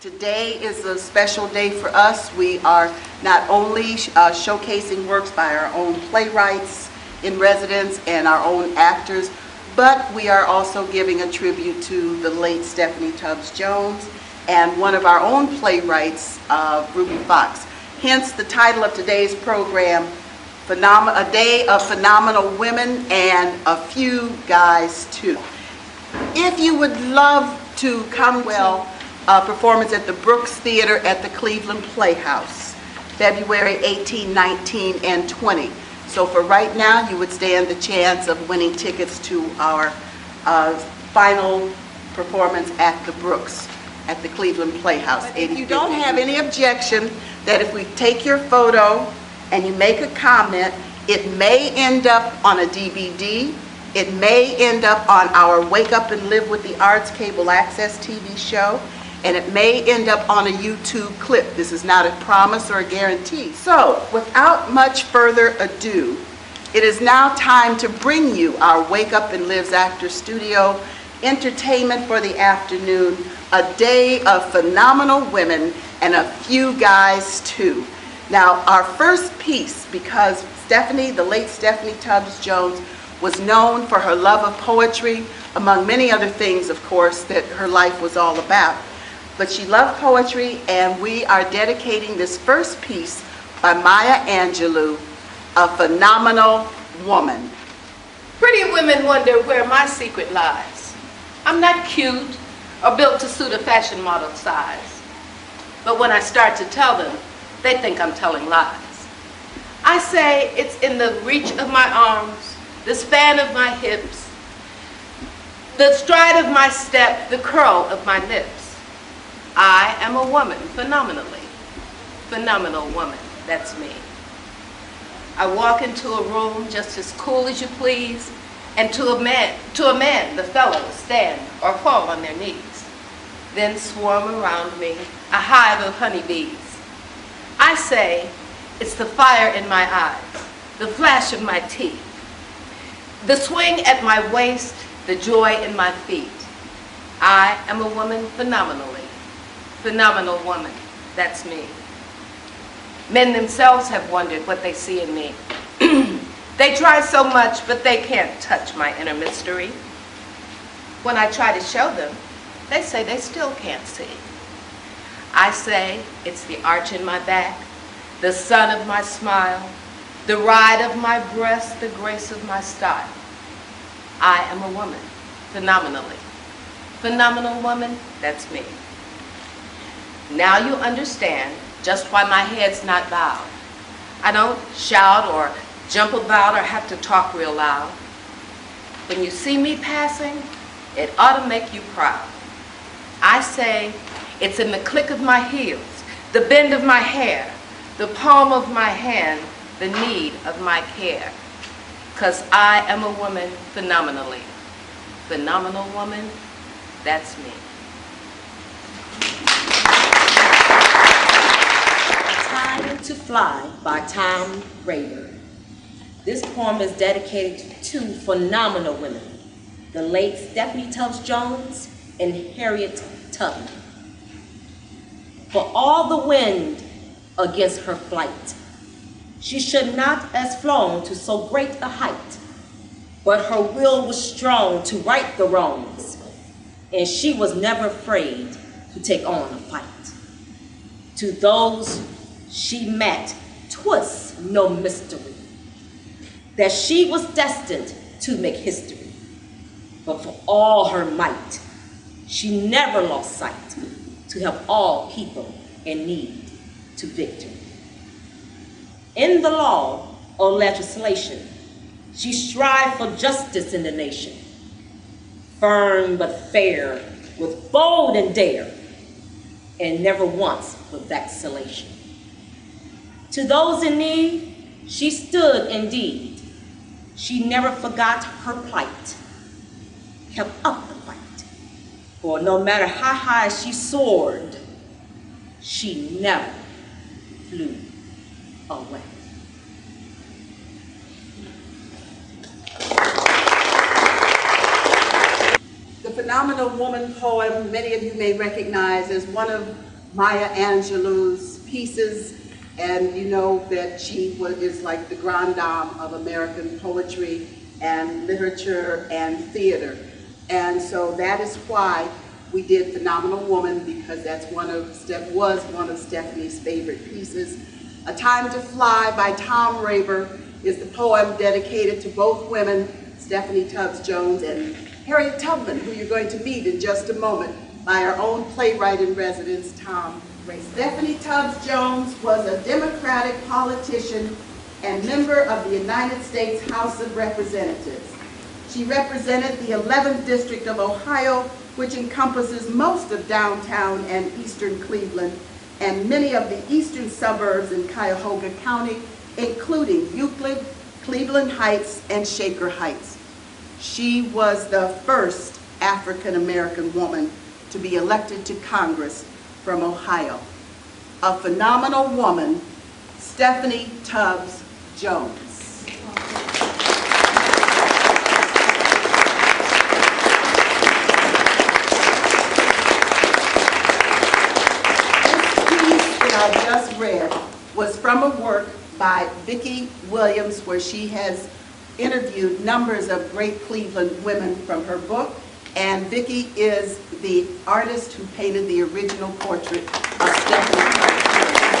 Today is a special day for us. We are not only showcasing works by our own playwrights in residence and our own actors, but we are also giving a tribute to the late Stephanie Tubbs Jones and one of our own playwrights, Ruby Fox. Hence the title of today's program, A Day of Phenomenal Women and a Few Guys Too. If you would love to come performance at the Brooks Theater at the Cleveland Playhouse, February 18, 19, and 20. So for right now, you would stand the chance of winning tickets to our final performance at the Brooks at the Cleveland Playhouse. If you don't have any objection that if we take your photo and you make a comment, it may end up on a DVD. It may end up on our Wake Up and Live with the Arts cable access TV show, and it may end up on a YouTube clip. This is not a promise or a guarantee. So, without much further ado, it is now time to bring you our Wake Up and Live's Actor Studio entertainment for the afternoon, A Day of Phenomenal Women and a Few Guys Too. Now, our first piece, because the late Stephanie Tubbs Jones, was known for her love of poetry, among many other things, of course, that her life was all about. But she loved poetry, and we are dedicating this first piece by Maya Angelou, A Phenomenal Woman. Pretty women wonder where my secret lies. I'm not cute or built to suit a fashion model size. But when I start to tell them, they think I'm telling lies. I say it's in the reach of my arms, the span of my hips, the stride of my step, the curl of my lips. I am a woman, phenomenally. Phenomenal woman, that's me. I walk into a room just as cool as you please, and to a man, the fellows stand or fall on their knees. Then swarm around me, a hive of honeybees. I say, it's the fire in my eyes, the flash of my teeth, the swing at my waist, the joy in my feet. I am a woman phenomenally. Phenomenal woman, that's me. Men themselves have wondered what they see in me. They try so much, but they can't touch my inner mystery. When I try to show them, they say they still can't see. I say it's the arch in my back, the sun of my smile, the ride of my breast, the grace of my style. I am a woman, phenomenally. Phenomenal woman, that's me. Now you understand just why my head's not bowed. I don't shout or jump about or have to talk real loud. When you see me passing, it ought to make you proud. I say it's in the click of my heels, the bend of my hair, the palm of my hand, the need of my care. 'Cause I am a woman phenomenally. Phenomenal woman, that's me. Time to Fly by Tom Rader. This poem is dedicated to two phenomenal women, the late Stephanie Tubbs Jones and Harriet Tubman. For all the wind against her flight, she should not have flown to so great a height, but her will was strong to right the wrongs, and she was never afraid to take on a fight. To those she met, 'twas no mystery that she was destined to make history. But for all her might, she never lost sight to help all people in need to victory. In the law or legislation, she strived for justice in the nation, firm but fair, with bold and dare, and never once with vacillation. To those in need, she stood indeed. She never forgot her plight, kept up the fight. For no matter how high she soared, she never flew away. Phenomenal Woman poem, many of you may recognize as one of Maya Angelou's pieces, and you know that she is like the grande dame of American poetry and literature and theater. And so that is why we did Phenomenal Woman, because that's was one of Stephanie's favorite pieces. A Time to Fly by Tom Raber is the poem dedicated to both women, Stephanie Tubbs Jones and Harriet Tubman, who you're going to meet in just a moment, by our own playwright in residence, Tom Raber. Stephanie Tubbs Jones was a Democratic politician and member of the United States House of Representatives. She represented the 11th District of Ohio, which encompasses most of downtown and eastern Cleveland, and many of the eastern suburbs in Cuyahoga County, including Euclid, Cleveland Heights, and Shaker Heights. She was the first African-American woman to be elected to Congress from Ohio. A phenomenal woman, Stephanie Tubbs Jones. This piece that I just read was from a work by Vicki Williams, where she has interviewed numbers of great Cleveland women from her book, and Vicki is the artist who painted the original portrait of Stephanie Tubbs.